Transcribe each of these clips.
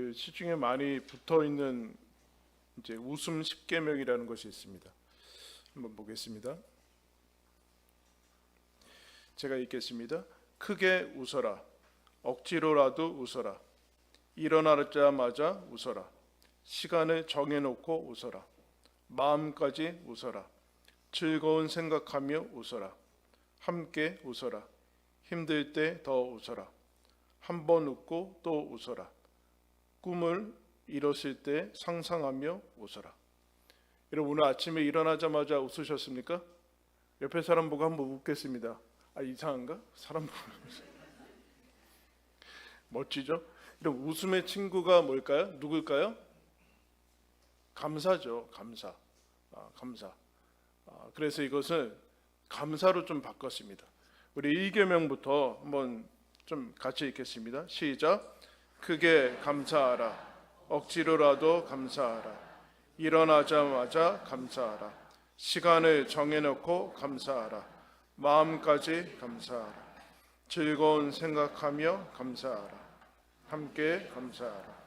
그 시중에 많이 붙어 있는 이제 웃음 10계명이라는 것이 있습니다. 한번 보겠습니다. 제가 읽겠습니다. 크게 웃어라. 억지로라도 웃어라. 일어나자마자 웃어라. 시간을 정해놓고 웃어라. 마음까지 웃어라. 즐거운 생각하며 웃어라. 함께 웃어라. 힘들 때 더 웃어라. 한 번 웃고 또 웃어라. 꿈을 이뤘을 때 상상하며 웃어라. 여러분 오늘 아침에 일어나자마자 웃으셨습니까? 옆에 사람 보고 한번 웃겠습니다. 아 이상한가? 사람 보고 멋지죠? 이런 웃음의 친구가 뭘까요? 누굴까요? 감사죠. 감사. 감사. 그래서 이것을 감사로 좀 바꿨습니다. 우리 2계명부터 한번 좀 같이 읽겠습니다. 시작. 크게 감사하라. 억지로라도 감사하라. 일어나자마자 감사하라. 시간을 정해놓고 감사하라. 마음까지 감사하라. 즐거운 생각하며 감사하라. 함께 감사하라.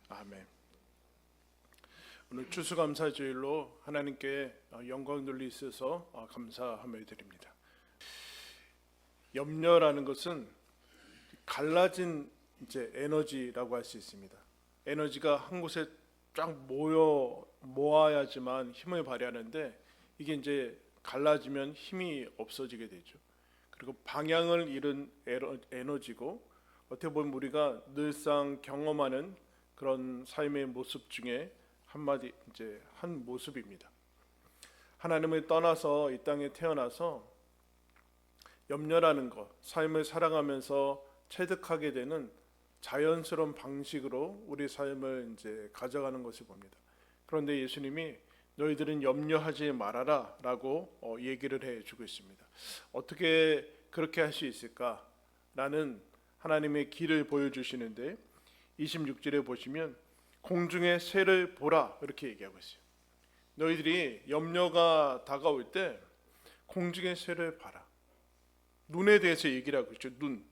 아멘. 오늘 추수감사주일로 하나님께 영광 돌리셔서 감사함을 드립니다. 염려라는 것은 갈라진 이제 에너지라고 할 수 있습니다. 에너지가 한 곳에 쫙 모아야지만 힘을 발휘하는데 이게 이제 갈라지면 힘이 없어지게 되죠. 그리고 방향을 잃은 에너지고 어떻게 보면 우리가 늘상 경험하는 그런 삶의 모습 중에 한마디 이제 한 모습입니다. 하나님을 떠나서 이 땅에 태어나서 염려라는 것, 삶을 살아가면서 체득하게 되는 자연스러운 방식으로 우리 삶을 이제 가져가는 것을 봅니다. 그런데 예수님이 너희들은 염려하지 말아라라고 얘기를 해주고 있습니다. 어떻게 그렇게 할 수 있을까라는 하나님의 길을 보여주시는데 26절에 보시면 공중의 새를 보라 이렇게 얘기하고 있어요. 너희들이 염려가 다가올 때 공중의 새를 봐라. 눈에 대해서 얘기를 하고 있죠. 눈.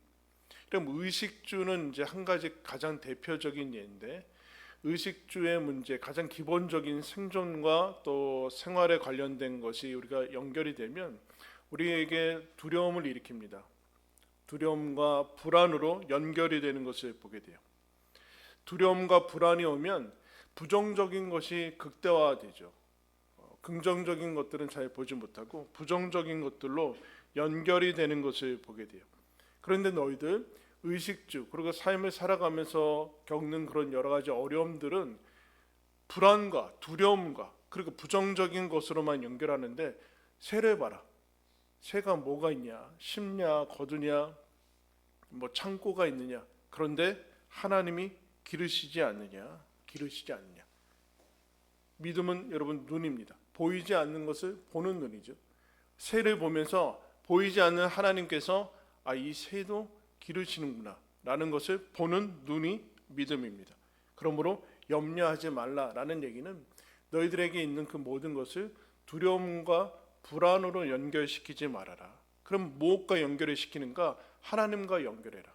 그럼 의식주는 이제 한 가지 가장 대표적인 예인데 의식주의 문제, 가장 기본적인 생존과 또 생활에 관련된 것이 우리가 연결이 되면 우리에게 두려움을 일으킵니다. 두려움과 불안으로 연결이 되는 것을 보게 돼요. 두려움과 불안이 오면 부정적인 것이 극대화되죠. 긍정적인 것들은 잘 보지 못하고 부정적인 것들로 연결이 되는 것을 보게 돼요. 그런데 너희들 의식주 그리고 삶을 살아가면서 겪는 그런 여러 가지 어려움들은 불안과 두려움과 그리고 부정적인 것으로만 연결하는데 새를 봐라. 새가 뭐가 있냐? 심냐? 거두냐? 뭐 창고가 있느냐? 그런데 하나님이 기르시지 않느냐? 기르시지 않느냐? 믿음은 여러분 눈입니다. 보이지 않는 것을 보는 눈이죠. 새를 보면서 보이지 않는 하나님께서 이 새도 기르시는구나 라는 것을 보는 눈이 믿음입니다. 그러므로 염려하지 말라라는 얘기는 너희들에게 있는 그 모든 것을 두려움과 불안으로 연결시키지 말아라. 그럼 무엇과 연결을 시키는가? 하나님과 연결해라.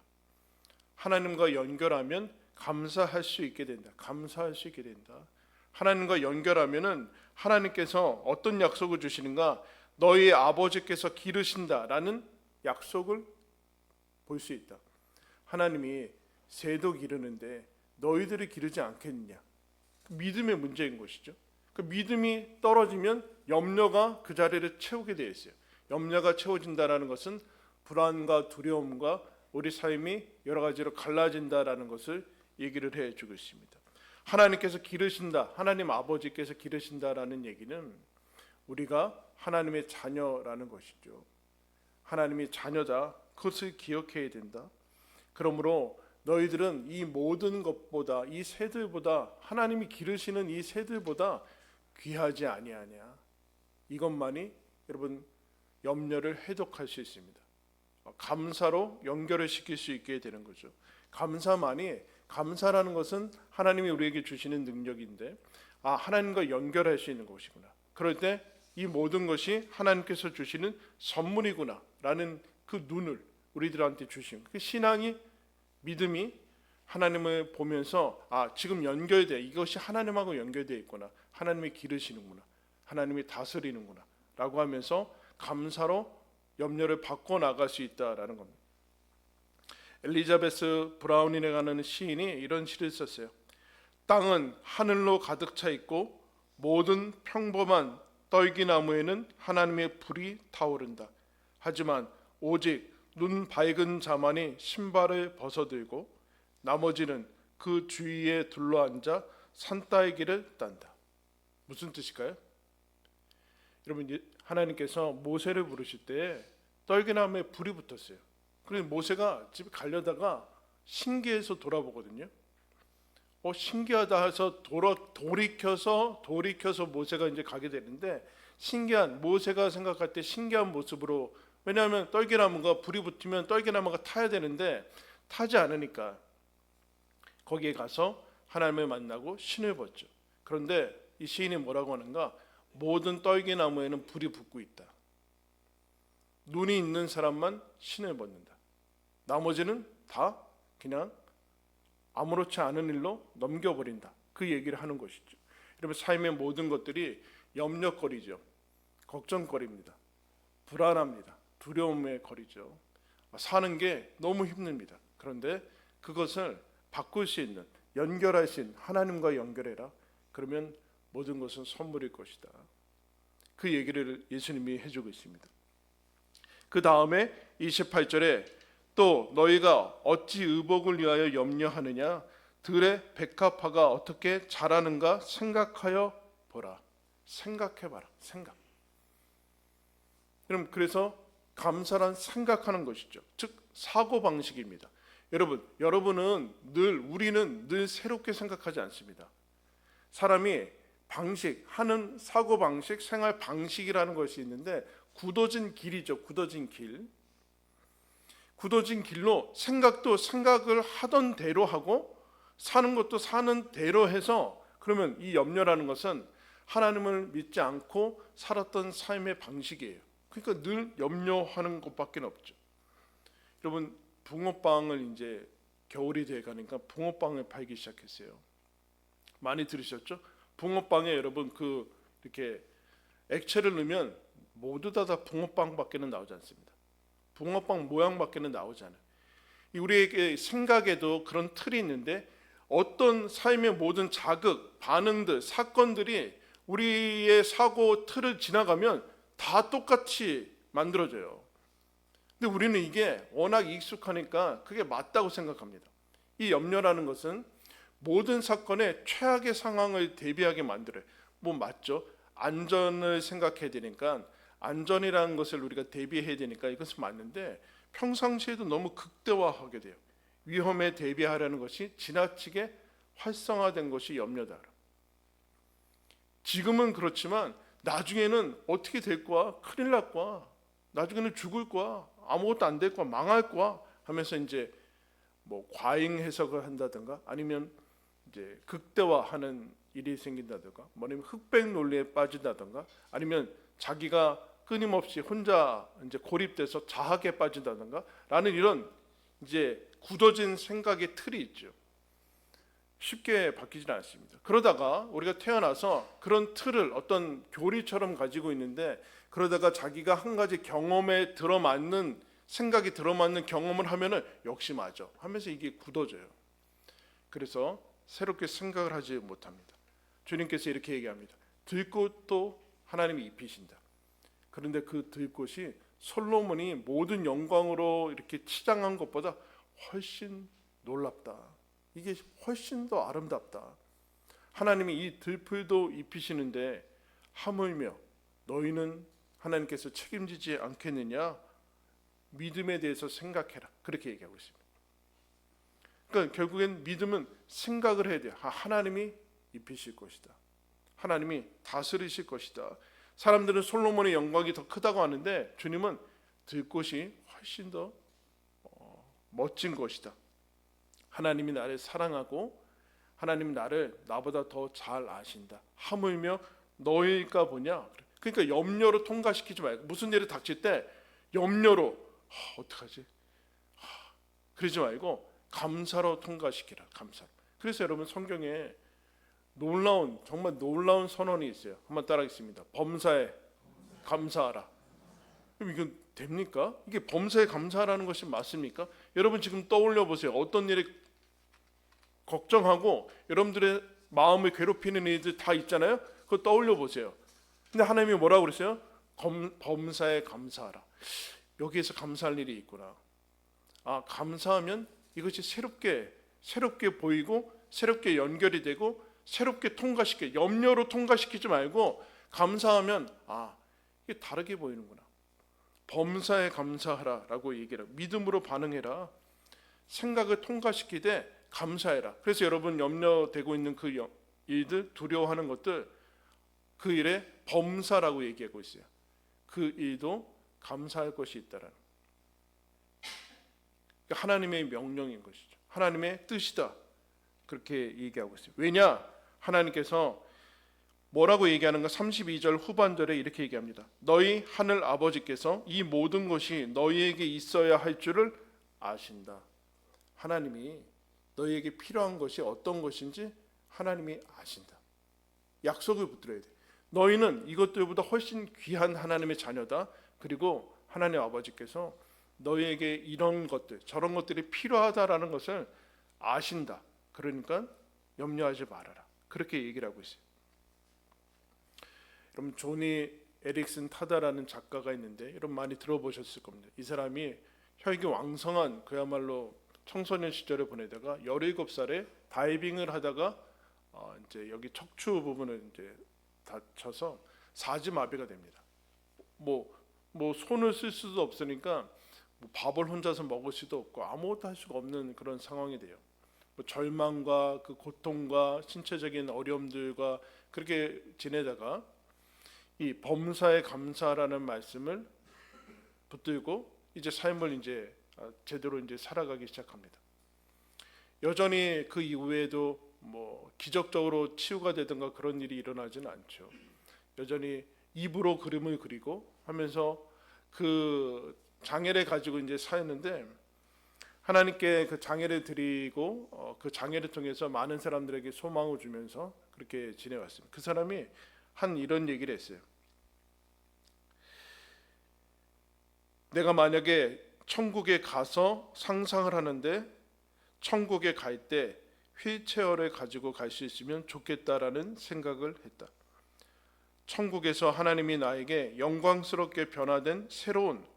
하나님과 연결하면 감사할 수 있게 된다. 감사할 수 있게 된다. 하나님과 연결하면은 하나님께서 어떤 약속을 주시는가? 너희 아버지께서 기르신다라는 약속을 볼 수 있다. 하나님이 새도 기르는데 너희들이 기르지 않겠느냐? 믿음의 문제인 것이죠. 그 믿음이 떨어지면 염려가 그 자리를 채우게 되어 있어요. 염려가 채워진다라는 것은 불안과 두려움과 우리 삶이 여러 가지로 갈라진다라는 것을 얘기를 해주고 있습니다. 하나님께서 기르신다, 하나님 아버지께서 기르신다라는 얘기는 우리가 하나님의 자녀라는 것이죠. 하나님의 자녀다, 그것을 기억해야 된다. 그러므로 너희들은 이 모든 것보다, 이 새들보다, 하나님이 기르시는 이 새들보다 귀하지 아니하냐. 이것만이 여러분 염려를 해독할 수 있습니다. 감사로 연결을 시킬 수 있게 되는 거죠. 감사라는 것은 하나님이 우리에게 주시는 능력인데 하나님과 연결할 수 있는 것이구나. 그럴 때 이 모든 것이 하나님께서 주시는 선물이구나라는 그 눈을 우리들한테 주신 그 신앙이, 믿음이 하나님을 보면서 지금 연결돼, 이것이 하나님하고 연결되어 있구나, 하나님이 기르시는구나, 하나님이 다스리는구나 라고 하면서 감사로 염려를 바꿔 나갈 수 있다라는 겁니다. 엘리자베스 브라운이라는 시인이 이런 시를 썼어요. 땅은 하늘로 가득 차 있고 모든 평범한 떨기나무에는 하나님의 불이 타오른다. 하지만 오직 눈 밝은 자만이 신발을 벗어들고 나머지는 그 주위에 둘러앉아 산딸기를 딴다. 무슨 뜻일까요? 여러분, 하나님께서 모세를 부르실 때 떨기나무에 불이 붙었어요. 그래서 모세가 집에 가려다가 신기해서 돌아보거든요. 신기하다 해서 돌이켜서 모세가 이제 가게 되는데, 신기한, 모세가 생각할 때 신기한 모습으로, 왜냐하면 떨기나무가 불이 붙으면 떨기나무가 타야 되는데 타지 않으니까 거기에 가서 하나님을 만나고 신을 벗죠. 그런데 이 시인이 뭐라고 하는가? 모든 떨기나무에는 불이 붙고 있다. 눈이 있는 사람만 신을 벗는다. 나머지는 다 그냥 아무렇지 않은 일로 넘겨버린다. 그 얘기를 하는 것이죠. 여러분, 삶의 모든 것들이 염려거리죠. 걱정거리입니다. 불안합니다. 두려움의 거리죠. 사는 게 너무 힘듭니다. 그런데 그것을 바꿀 수 있는, 연결할 수 있는, 하나님과 연결해라. 그러면 모든 것은 선물일 것이다. 그 얘기를 예수님이 해주고 있습니다. 그 다음에 28절에 또 너희가 어찌 의복을 위하여 염려하느냐, 들의 백합화가 어떻게 자라는가 생각하여 보라. 생각해봐라. 생각. 그럼 그래서 감사란 생각하는 것이죠. 즉 사고방식입니다. 우리는 늘 새롭게 생각하지 않습니다. 사람이 하는 사고방식, 생활 방식이라는 것이 있는데 굳어진 길이죠. 굳어진 길로 생각도 생각을 하던 대로 하고 사는 것도 사는 대로 해서, 그러면 이 염려라는 것은 하나님을 믿지 않고 살았던 삶의 방식이에요. 그러니까 늘 염려하는 것밖에 없죠. 여러분, 붕어빵을 이제 겨울이 돼 가니까 붕어빵을 팔기 시작했어요. 많이 들으셨죠? 붕어빵에 여러분 이렇게 액체를 넣으면 모두 다 붕어빵밖에는 나오지 않습니다. 붕어빵 모양밖에는 나오지 않아요. 우리에게 생각에도 그런 틀이 있는데 어떤 삶의 모든 자극, 반응들, 사건들이 우리의 사고 틀을 지나가면 다 똑같이 만들어져요. 근데 우리는 이게 워낙 익숙하니까 그게 맞다고 생각합니다. 이 염려라는 것은 모든 사건의 최악의 상황을 대비하게 만들어요. 맞죠? 안전을 생각해야 되니까, 안전이라는 것을 우리가 대비해야 되니까 이것은 맞는데 평상시에도 너무 극대화하게 돼요. 위험에 대비하려는 것이 지나치게 활성화된 것이 염려다. 지금은 그렇지만 나중에는 어떻게 될 거야? 큰일 날 거야. 나중에는 죽을 거야. 아무것도 안 될 거야. 망할 거야. 하면서 이제 과잉 해석을 한다든가, 아니면 이제 극대화하는 일이 생긴다든가, 아니면 흑백 논리에 빠진다든가, 아니면 자기가 끊임없이 혼자 이제 고립돼서 자학에 빠진다든가 라는 이런 이제 굳어진 생각의 틀이 있죠. 쉽게 바뀌지는 않습니다. 그러다가 우리가 태어나서 그런 틀을 어떤 교리처럼 가지고 있는데, 그러다가 자기가 한 가지 경험에 들어맞는, 생각이 들어맞는 경험을 하면은 역시 맞아 하면서 이게 굳어져요. 그래서 새롭게 생각을 하지 못합니다. 주님께서 이렇게 얘기합니다. 들꽃도 하나님이 입히신다. 그런데 그 들꽃이 솔로몬이 모든 영광으로 이렇게 치장한 것보다 훨씬 놀랍다. 이게 훨씬 더 아름답다. 하나님이 이 들풀도 입히시는데 하물며 너희는 하나님께서 책임지지 않겠느냐? 믿음에 대해서 생각해라. 그렇게 얘기하고 있습니다. 그러니까 결국엔 믿음은 생각을 해야 돼요. 하나님이 입히실 것이다. 하나님이 다스리실 것이다. 사람들은 솔로몬의 영광이 더 크다고 하는데 주님은 들꽃이 훨씬 더 멋진 것이다. 하나님이 나를 사랑하고 하나님이 나보다 더 잘 아신다. 하물며 너희가 보냐? 그러니까 염려로 통과시키지 말고, 무슨 일이 닥칠 때 염려로 어떡하지? 그러지 말고 감사로 통과시키라. 감사로. 그래서 여러분 성경에 놀라운, 정말 놀라운 선언이 있어요. 한번 따라하겠습니다. 범사에 감사하라. 그럼 이건 됩니까? 이게 범사에 감사하라는 것이 맞습니까? 여러분 지금 떠올려 보세요. 어떤 일에 걱정하고 여러분들의 마음을 괴롭히는 일들 다 있잖아요. 그거 떠올려 보세요. 근데 하나님이 뭐라고 그랬어요? 범사에 감사하라. 여기에서 감사할 일이 있구나. 감사하면 이것이 새롭게 보이고 새롭게 연결이 되고 새롭게 통과시켜, 염려로 통과시키지 말고 감사하면 이게 다르게 보이는구나. 범사에 감사하라라고 얘기해라. 믿음으로 반응해라. 생각을 통과시키되 감사해라. 그래서 여러분 염려되고 있는 그 일들, 두려워하는 것들, 그 일에 범사라고 얘기하고 있어요. 그 일도 감사할 것이 있다라는, 하나님의 명령인 것이죠. 하나님의 뜻이다. 그렇게 얘기하고 있어요. 왜냐? 하나님께서 뭐라고 얘기하는가? 32절 후반절에 이렇게 얘기합니다. 너희 하늘 아버지께서 이 모든 것이 너희에게 있어야 할 줄을 아신다. 하나님이 너희에게 필요한 것이 어떤 것인지 하나님이 아신다. 약속을 붙들어야 돼. 너희는 이것들보다 훨씬 귀한 하나님의 자녀다. 그리고 하나님 아버지께서 너희에게 이런 것들, 저런 것들이 필요하다라는 것을 아신다. 그러니까 염려하지 말아라. 그렇게 얘기를 하고 있어요. 여러분 조니 에릭슨 타다라는 작가가 있는데 여러분 많이 들어보셨을 겁니다. 이 사람이 혈기 왕성한 그야말로 청소년 시절을 보내다가 17살에 다이빙을 하다가 이제 여기 척추 부분을 이제 다쳐서 사지마비가 됩니다. 뭐 손을 쓸 수도 없으니까 밥을 혼자서 먹을 수도 없고 아무것도 할 수가 없는 그런 상황이 돼요. 절망과 그 고통과 신체적인 어려움들과 그렇게 지내다가 이 범사에 감사라는 말씀을 붙들고 이제 삶을 이제 제대로 이제 살아가기 시작합니다. 여전히 그 이후에도 기적적으로 치유가 되든가 그런 일이 일어나지는 않죠. 여전히 입으로 그림을 그리고 하면서 그 장애를 가지고 이제 사는데 하나님께 그 장애를 드리고 그 장애를 통해서 많은 사람들에게 소망을 주면서 그렇게 지내왔습니다. 그 사람이 한 이런 얘기를 했어요. 내가 만약에 천국에 가서 상상을 하는데 천국에 갈 때 휠체어를 가지고 갈 수 있으면 좋겠다라는 생각을 했다. 천국에서 하나님이 나에게 영광스럽게 변화된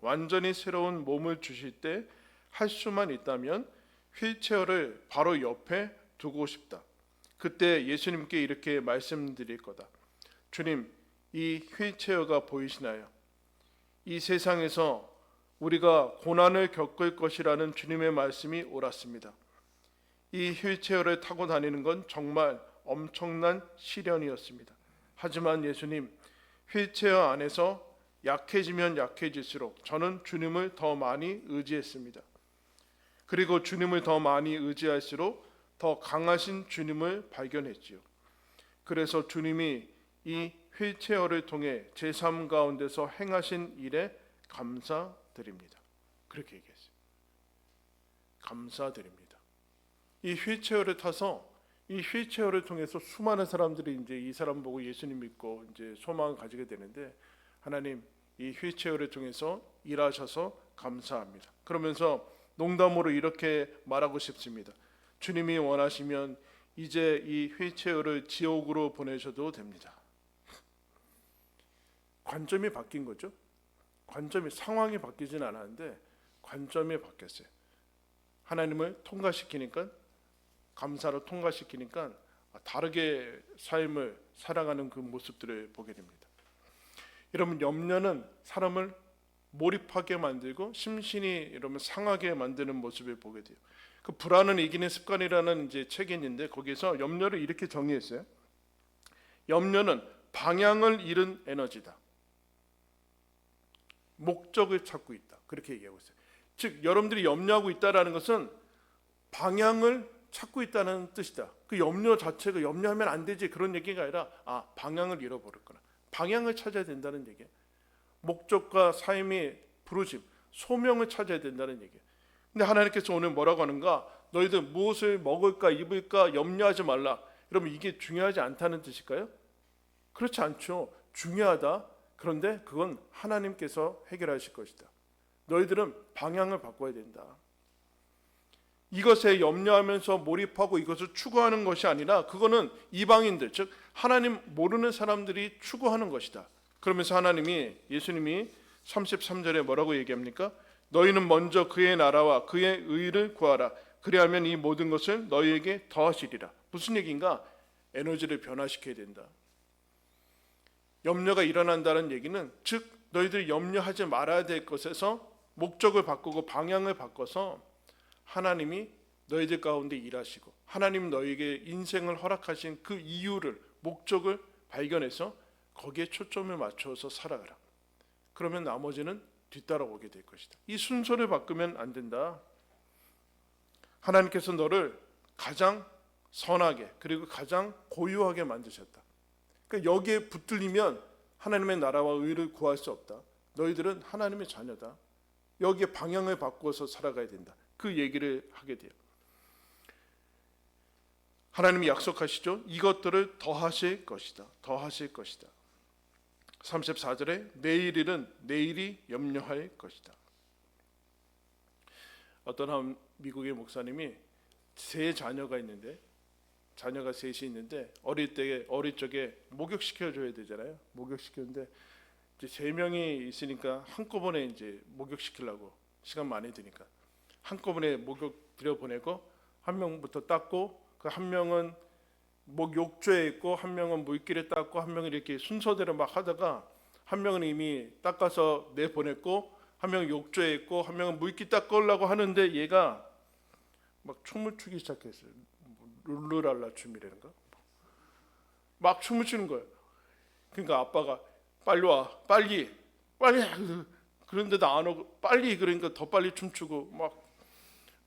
완전히 새로운 몸을 주실 때 할 수만 있다면 휠체어를 바로 옆에 두고 싶다. 그때 예수님께 이렇게 말씀드릴 거다. 주님, 이 휠체어가 보이시나요? 이 세상에서 우리가 고난을 겪을 것이라는 주님의 말씀이 옳았습니다. 이 휠체어를 타고 다니는 건 정말 엄청난 시련이었습니다. 하지만 예수님, 휠체어 안에서 약해지면 약해질수록 저는 주님을 더 많이 의지했습니다. 그리고 주님을 더 많이 의지할수록 더 강하신 주님을 발견했지요. 그래서 주님이 이 휠체어를 통해 제 삶 가운데서 행하신 일에 감사드립니다. 그렇게 얘기했어요. 감사드립니다. 이 휠체어를 타서 이 휠체어를 통해서 수많은 사람들이 이제 이 사람 보고 예수님 믿고 이제 소망을 가지게 되는데 하나님 이 휠체어를 통해서 일하셔서 감사합니다. 그러면서 농담으로 이렇게 말하고 싶습니다. 주님이 원하시면 이제 이 휠체어를 지옥으로 보내셔도 됩니다. 관점이 바뀐 거죠. 상황이 바뀌진 않았는데 관점이 바뀌었어요. 하나님을 통과시키니까, 감사로 통과시키니까 다르게 삶을 살아가는 그 모습들을 보게 됩니다. 여러분, 염려는 사람을 몰입하게 만들고 심신이 여러분 상하게 만드는 모습을 보게 돼요. 그 불안은 이기는 습관이라는 이제 책이 있는데 거기서 염려를 이렇게 정의했어요. 염려는 방향을 잃은 에너지다. 목적을 찾고 있다. 그렇게 얘기하고 있어요. 즉 여러분들이 염려하고 있다라는 것은 방향을 찾고 있다는 뜻이다. 그 염려 자체가 염려하면 안 되지 그런 얘기가 아니라 방향을 잃어버렸구나. 방향을 찾아야 된다는 얘기예요. 목적과 삶의 부르심, 소명을 찾아야 된다는 얘기예요. 근데 하나님께서 오늘 뭐라고 하는가? 너희들 무엇을 먹을까 입을까 염려하지 말라. 여러분 이게 중요하지 않다는 뜻일까요? 그렇지 않죠. 중요하다. 그런데 그건 하나님께서 해결하실 것이다. 너희들은 방향을 바꿔야 된다. 이것에 염려하면서 몰입하고 이것을 추구하는 것이 아니라 그거는 이방인들, 즉 하나님 모르는 사람들이 추구하는 것이다. 그러면서 예수님이 33절에 뭐라고 얘기합니까? 너희는 먼저 그의 나라와 그의 의를 구하라. 그리하면 이 모든 것을 너희에게 더하시리라. 무슨 얘기인가? 에너지를 변화시켜야 된다. 염려가 일어난다는 얘기는 즉 너희들이 염려하지 말아야 될 것에서 목적을 바꾸고 방향을 바꿔서 하나님이 너희들 가운데 일하시고 하나님 너희에게 인생을 허락하신 그 이유를 목적을 발견해서 거기에 초점을 맞춰서 살아가라. 그러면 나머지는 뒤따라오게 될 것이다. 이 순서를 바꾸면 안 된다. 하나님께서 너를 가장 선하게 그리고 가장 고유하게 만드셨다. 그러니까 여기에 붙들리면 하나님의 나라와 의를 구할 수 없다. 너희들은 하나님의 자녀다. 여기에 방향을 바꾸어서 살아가야 된다. 그 얘기를 하게 돼요. 하나님이 약속하시죠. 이것들을 더하실 것이다. 더하실 것이다. 34절에 내일 일은 내일이 염려할 것이다. 어떤 한 미국의 목사님이 세 자녀가 있는데 자녀가 셋이 있는데 어릴 적에 목욕시켜줘야 되잖아요. 목욕시켰는데 이제 세 명이 있으니까 한꺼번에 이제 목욕시키려고 시간 많이 드니까 한꺼번에 목욕 들여보내고 한 명부터 닦고 그 한 명은 목욕조에 있고 한 명은 물길에 닦고 한 명은 이렇게 순서대로 막 하다가 한 명은 이미 닦아서 내보냈고 한 명은 욕조에 있고 한 명은 물길 닦으려고 하는데 얘가 막 춤을 추기 시작했어요. 룰루랄라 춤이라는가? 막 춤을 추는 거예요. 그러니까 아빠가 빨리 와, 빨리. 그런데도 안 오고 빨리 그러니까 더 빨리 춤추고 막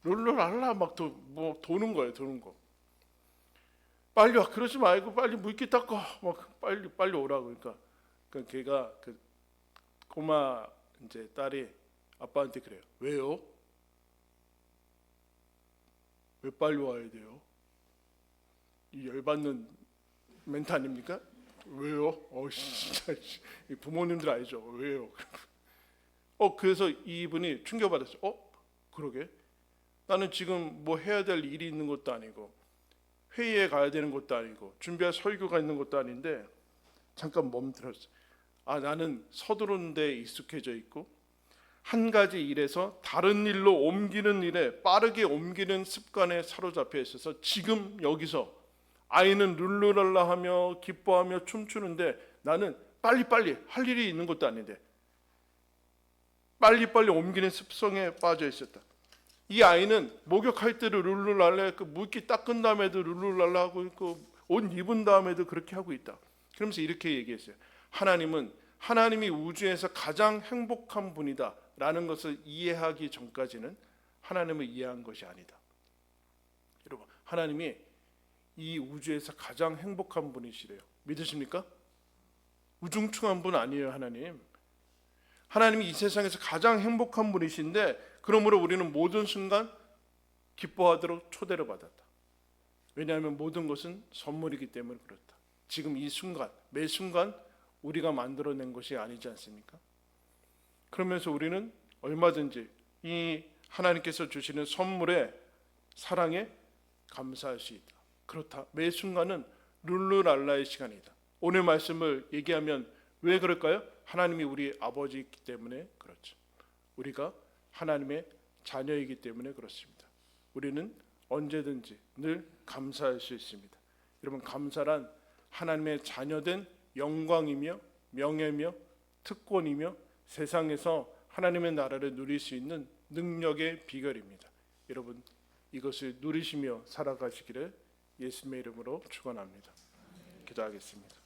룰루랄라 막 도는 거예요, 도는 거. 빨리 와, 그러지 말고 빨리 물기 닦고 막 빨리 오라고 그러니까 걔가 그 꼬마 이제 딸이 아빠한테 그래요. 왜요? 왜 빨리 와야 돼요? 이 열받는 멘트 아닙니까? 왜요? 진짜 부모님들 알죠? 왜요? 그래서 이분이 충격받았어요. 그러게. 나는 지금 뭐 해야 될 일이 있는 것도 아니고 회의에 가야 되는 것도 아니고 준비할 설교가 있는 것도 아닌데 잠깐 멈들었어요. 나는 서두르는 데 익숙해져 있고 한 가지 일에서 다른 일로 옮기는 일에 빠르게 옮기는 습관에 사로잡혀 있어서 지금 여기서 아이는 룰루랄라 하며 기뻐하며 춤추는데 나는 빨리빨리 할 일이 있는 것도 아닌데 빨리빨리 옮기는 습성에 빠져 있었다. 이 아이는 목욕할 때도 룰루랄라 했고 물기 닦은 다음에도 룰루랄라 하고 있고 옷 입은 다음에도 그렇게 하고 있다. 그러면서 이렇게 얘기했어요. 하나님이 우주에서 가장 행복한 분이다 라는 것을 이해하기 전까지는 하나님을 이해한 것이 아니다. 여러분, 하나님이 이 우주에서 가장 행복한 분이시래요. 믿으십니까? 우중충한 분 아니에요. 하나님이 이 세상에서 가장 행복한 분이신데 그러므로 우리는 모든 순간 기뻐하도록 초대를 받았다. 왜냐하면 모든 것은 선물이기 때문에 그렇다. 지금 이 순간, 매 순간 우리가 만들어낸 것이 아니지 않습니까? 그러면서 우리는 얼마든지 이 하나님께서 주시는 선물에 사랑에 감사할 수 있다. 그렇다. 매 순간은 룰루랄라의 시간이다. 오늘 말씀을 얘기하면 왜 그럴까요? 하나님이 우리 아버지이기 때문에 그렇죠. 우리가 하나님의 자녀이기 때문에 그렇습니다. 우리는 언제든지 늘 감사할 수 있습니다. 여러분, 감사란 하나님의 자녀된 영광이며 명예며 특권이며 세상에서 하나님의 나라를 누릴 수 있는 능력의 비결입니다. 여러분, 이것을 누리시며 살아가시기를 예수님의 이름으로 축원합니다. 기도하겠습니다.